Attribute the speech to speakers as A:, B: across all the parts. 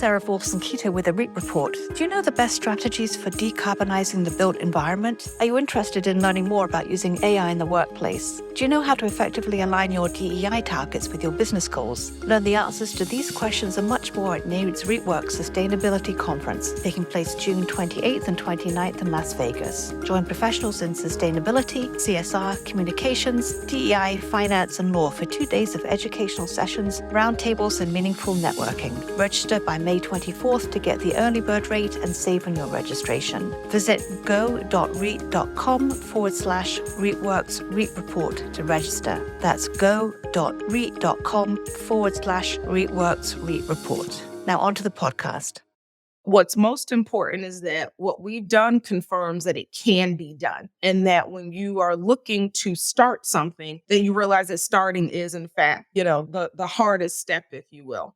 A: Sarah Keto with a REIT report. Do you know the best strategies for decarbonizing the built environment? Are you interested in learning more about using AI in the workplace? Do you know how to effectively align your DEI targets with your business goals? Learn the answers to these questions and much more at Nareit's REITworks Sustainability Conference, taking place June 28th and 29th in Las Vegas. Join professionals in sustainability, CSR, communications, DEI, finance, and law for 2 days of educational sessions, roundtables, and meaningful networking. Register by May 24th to get the early bird rate and save on your registration. Visit go.reit.com/REITworks REIT report to register. That's go.reit.com/REITworks REIT report. Now on to the podcast.
B: What's most important is that what we've done confirms that it can be done, and that when you are looking to start something, then you realize that starting is, in fact, the hardest step, if you will.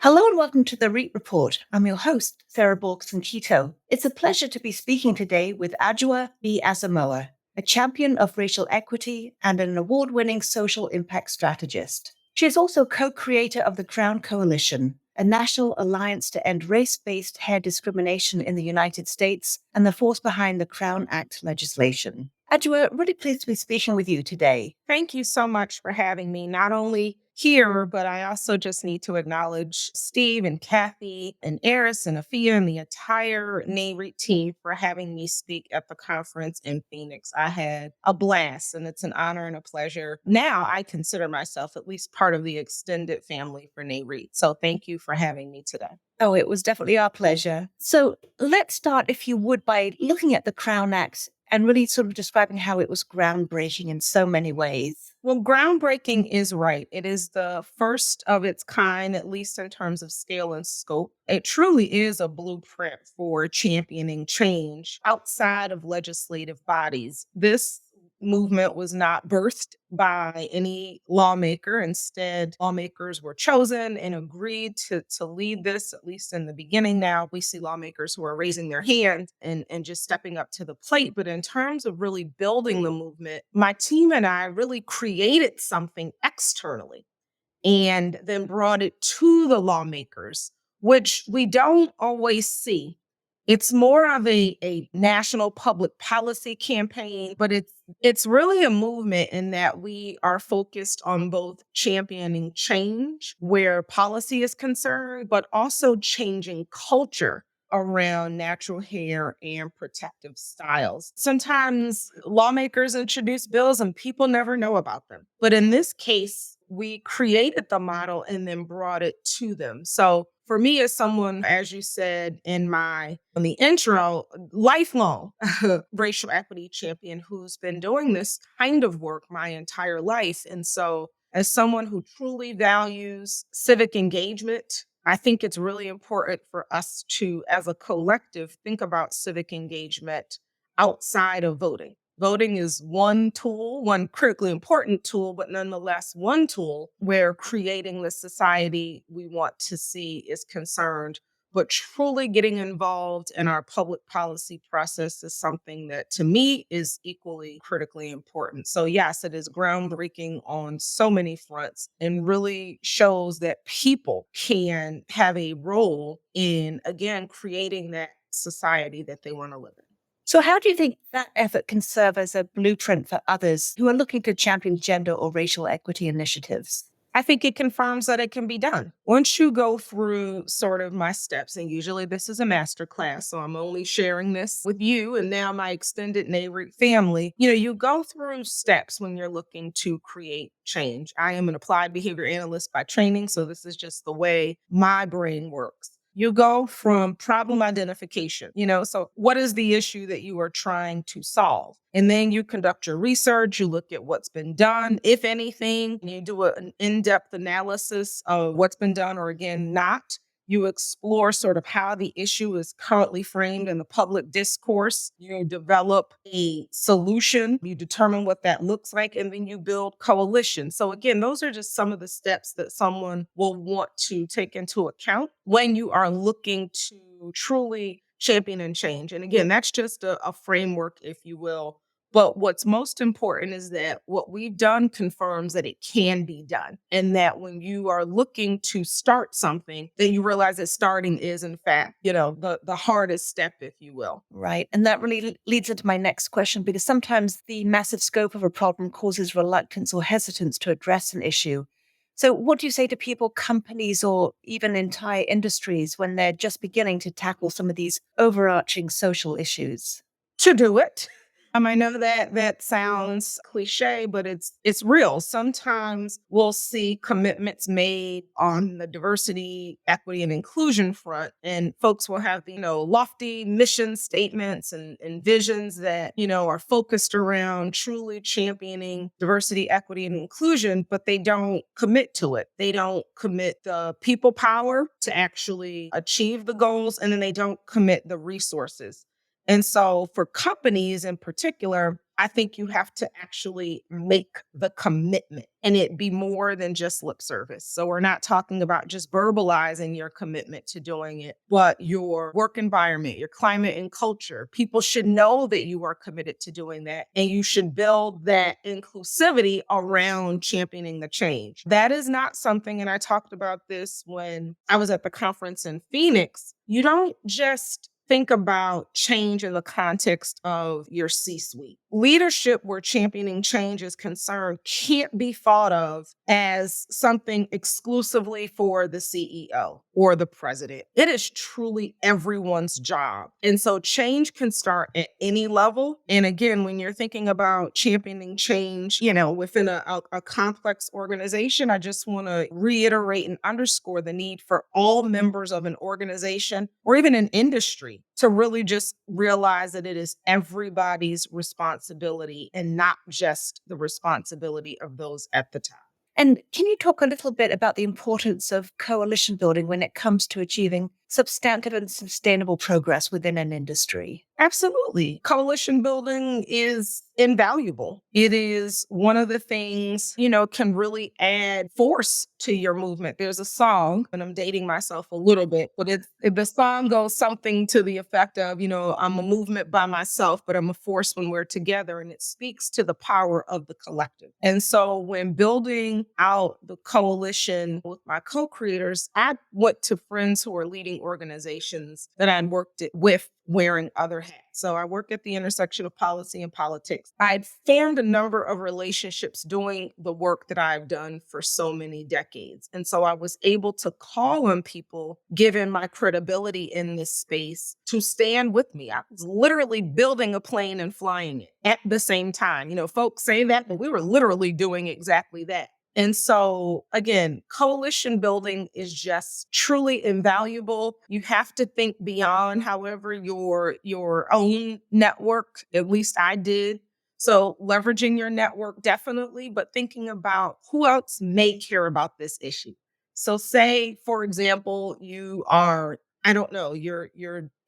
A: Hello and welcome to the REIT Report. I'm your host, Sarah Keto. It's a pleasure to be speaking today with Adjoa B. Asamoah, a champion of racial equity and an award-winning social impact strategist. She is also co-creator of the Crown Coalition, a national alliance to end race-based hair discrimination in the United States and the force behind the Crown Act legislation. Adjoa, really pleased to be speaking with you today.
B: Thank you so much for having me, not only here, but I also just need to acknowledge Steve and Kathy and Eris and Afia and the entire Nareit team for having me speak at the conference in Phoenix. I had a blast, and it's an honor and a pleasure. Now I consider myself at least part of the extended family for Nareit. So thank you for having me today.
A: Oh, it was definitely our pleasure. So let's start, if you would, by looking at the Crown Act and really sort of describing how it was groundbreaking in so many ways.
B: Well, groundbreaking is right. It is the first of its kind, at least in terms of scale and scope. It truly is a blueprint for championing change outside of legislative bodies. This movement was not birthed by any lawmaker. Instead, lawmakers were chosen and agreed to lead this, at least in the beginning. Now we see lawmakers who are raising their hands and just stepping up to the plate. But in terms of really building the movement, my team and I really created something externally and then brought it to the lawmakers, which we don't always see. It's more of a national public policy campaign, but it's really a movement in that we are focused on both championing change where policy is concerned, but also changing culture around natural hair and protective styles. Sometimes lawmakers introduce bills and people never know about them. But in this case, we created the model and then brought it to them. So for me, as someone, as you said in the intro, lifelong racial equity champion who's been doing this kind of work my entire life. And so as someone who truly values civic engagement, I think it's really important for us to, as a collective, think about civic engagement outside of voting. Voting is one tool, one critically important tool, but nonetheless one tool where creating the society we want to see is concerned. But truly getting involved in our public policy process is something that, to me, is equally critically important. So yes, it is groundbreaking on so many fronts and really shows that people can have a role in, again, creating that society that they want to live in.
A: So how do you think that effort can serve as a blueprint for others who are looking to champion gender or racial equity initiatives?
B: I think it confirms that it can be done. Once you go through sort of my steps, and usually this is a masterclass, so I'm only sharing this with you and now my extended Nareit family. You go through steps when you're looking to create change. I am an applied behavior analyst by training, so this is just the way my brain works. You go from problem identification, so what is the issue that you are trying to solve? And then you conduct your research, you look at what's been done, if anything, and you do an in-depth analysis of what's been done or, again, not. You explore sort of how the issue is currently framed in the public discourse. You develop a solution. You determine what that looks like, and then you build coalition. So again, those are just some of the steps that someone will want to take into account when you are looking to truly champion and change. And again, that's just a framework, if you will, But what's most important is that what we've done confirms that it can be done. And that when you are looking to start something, then you realize that starting is, in fact, the hardest step, if you will.
A: Right. And that really leads into my next question, because sometimes the massive scope of a problem causes reluctance or hesitance to address an issue. So, what do you say to people, companies, or even entire industries when they're just beginning to tackle some of these overarching social issues?
B: To do it. I know that sounds cliche, but it's real. Sometimes we'll see commitments made on the diversity, equity, and inclusion front, and folks will have lofty mission statements and visions that are focused around truly championing diversity, equity, and inclusion, but they don't commit to it. They don't commit the people power to actually achieve the goals, and then they don't commit the resources. And so for companies in particular, I think you have to actually make the commitment and it be more than just lip service. So we're not talking about just verbalizing your commitment to doing it, but your work environment, your climate and culture. People should know that you are committed to doing that, and you should build that inclusivity around championing the change. That is not something, and I talked about this when I was at the conference in Phoenix. You don't just think about change in the context of your C-suite. Leadership where championing change is concerned can't be thought of as something exclusively for the CEO or the president. It is truly everyone's job. And so change can start at any level. And again, when you're thinking about championing change, within a complex organization, I just want to reiterate and underscore the need for all members of an organization or even an industry to really just realize that it is everybody's responsibility and not just the responsibility of those at the top.
A: And can you talk a little bit about the importance of coalition building when it comes to achieving substantive and sustainable progress within an industry?
B: Absolutely. Coalition building is invaluable. It is one of the things, can really add force to your movement. There's a song, and I'm dating myself a little bit, but the song goes something to the effect of, I'm a movement by myself, but I'm a force when we're together. And it speaks to the power of the collective. And so when building out the coalition with my co-creators, I went to friends who are leading organizations that I'd worked with wearing other hats. So I work at the intersection of policy and politics. I'd formed a number of relationships doing the work that I've done for so many decades. And so I was able to call on people, given my credibility in this space, to stand with me. I was literally building a plane and flying it at the same time. Folks say that, but we were literally doing exactly that. And so, again, coalition building is just truly invaluable. You have to think beyond, however, your own network. At least I did. So leveraging your network, definitely, but thinking about who else may care about this issue. So say, for example, you are, I don't know, your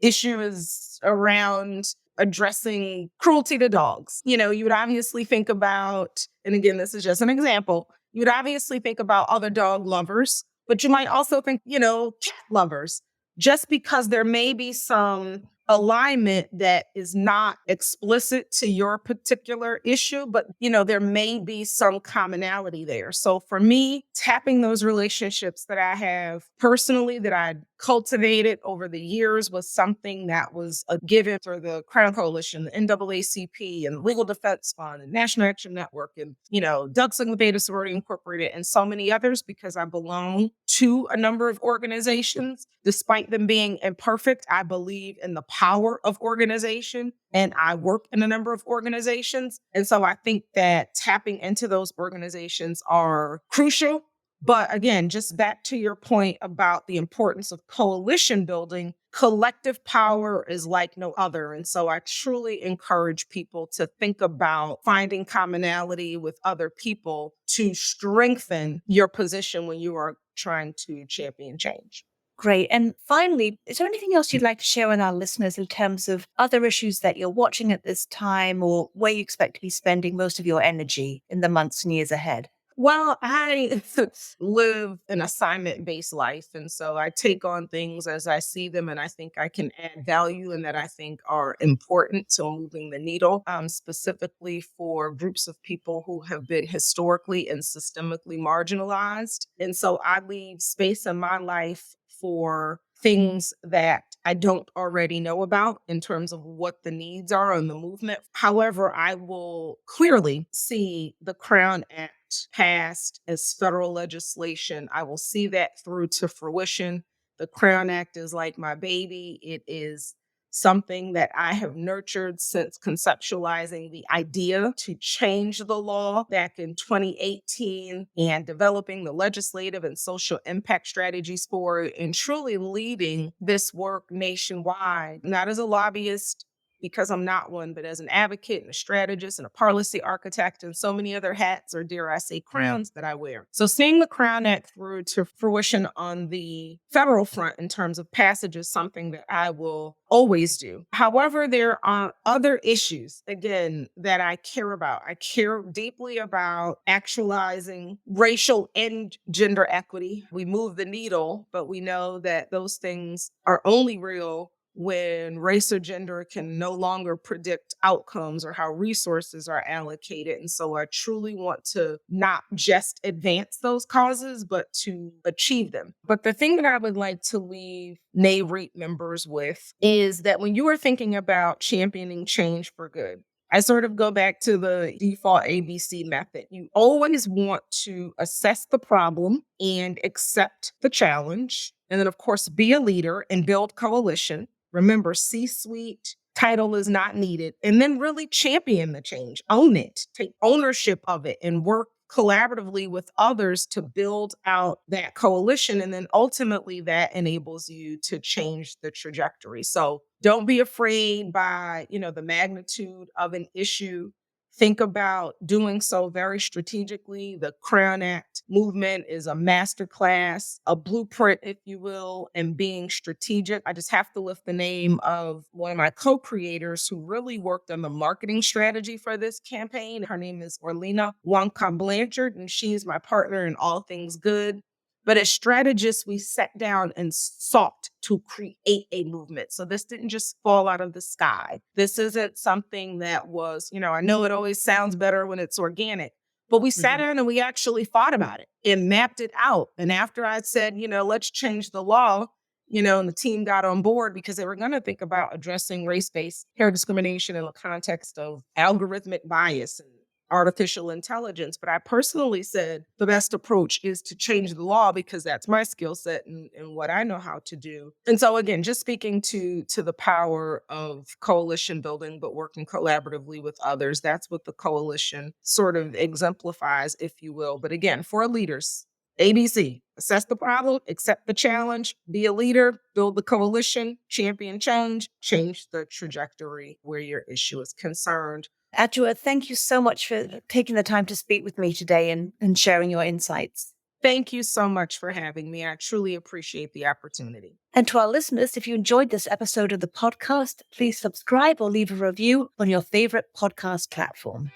B: issue is around addressing cruelty to dogs. You would obviously think about, and again, this is just an example, you would obviously think about other dog lovers, but you might also think, cat lovers, just because there may be some alignment that is not explicit to your particular issue, but, there may be some commonality there. So for me, tapping those relationships that I have personally, that I cultivated over the years, was something that was a given for the Crown Coalition, the NAACP, and Legal Defense Fund, and National Action Network, and, Doug Sigma Beta Sorority Incorporated, and so many others, because I belong to a number of organizations. Despite them being imperfect, I believe in the power of organization, and I work in a number of organizations. And so I think that tapping into those organizations are crucial. But again, just back to your point about the importance of coalition building, collective power is like no other. And so I truly encourage people to think about finding commonality with other people to strengthen your position when you are trying to champion change.
A: Great. And finally, is there anything else you'd like to share with our listeners in terms of other issues that you're watching at this time, or where you expect to be spending most of your energy in the months and years ahead?
B: Well, I live an assignment-based life, and so I take on things as I see them, and I think I can add value and that I think are important to moving the needle, specifically for groups of people who have been historically and systemically marginalized. And so I leave space in my life for things that I don't already know about in terms of what the needs are in the movement. However, I will clearly see the Crown Act passed as federal legislation. I will see that through to fruition. The Crown Act is like my baby. It is something that I have nurtured since conceptualizing the idea to change the law back in 2018 and developing the legislative and social impact strategies for it and truly leading this work nationwide, not as a lobbyist because I'm not one, but as an advocate and a strategist and a policy architect and so many other hats, or dare I say crowns, that I wear. So seeing the Crown Act through to fruition on the federal front in terms of passage is something that I will always do. However, there are other issues, again, that I care about. I care deeply about actualizing racial and gender equity. We move the needle, but we know that those things are only real when race or gender can no longer predict outcomes or how resources are allocated. And so I truly want to not just advance those causes, but to achieve them. But the thing that I would like to leave Nareit members with is that when you are thinking about championing change for good, I sort of go back to the default ABC method. You always want to assess the problem and accept the challenge. And then, of course, be a leader and build coalition. Remember, C-suite title is not needed. And then really champion the change, own it, take ownership of it, and work collaboratively with others to build out that coalition. And then ultimately that enables you to change the trajectory. So don't be afraid by, the magnitude of an issue. Think about doing so very strategically. The Crown Act movement is a masterclass, a blueprint, if you will, in being strategic. I just have to lift the name of one of my co-creators who really worked on the marketing strategy for this campaign. Her name is Orlena Wonka Blanchard, and she is my partner in all things good. But as strategists, we sat down and sought to create a movement. So this didn't just fall out of the sky. This isn't something that was, I know it always sounds better when it's organic, but we sat down and we actually thought about it and mapped it out. And after I said, let's change the law, and the team got on board because they were going to think about addressing race-based hair discrimination in the context of algorithmic bias and artificial intelligence. But I personally said the best approach is to change the law because that's my skill set and what I know how to do. And so again, just speaking to the power of coalition building, but working collaboratively with others, that's what the coalition sort of exemplifies, if you will. But again, for leaders, ABC, assess the problem, accept the challenge, be a leader, build the coalition, champion change the trajectory where your issue is concerned.
A: Adjoa, thank you so much for taking the time to speak with me today and sharing your insights.
B: Thank you so much for having me. I truly appreciate the opportunity.
A: And to our listeners, if you enjoyed this episode of the podcast, please subscribe or leave a review on your favorite podcast platform.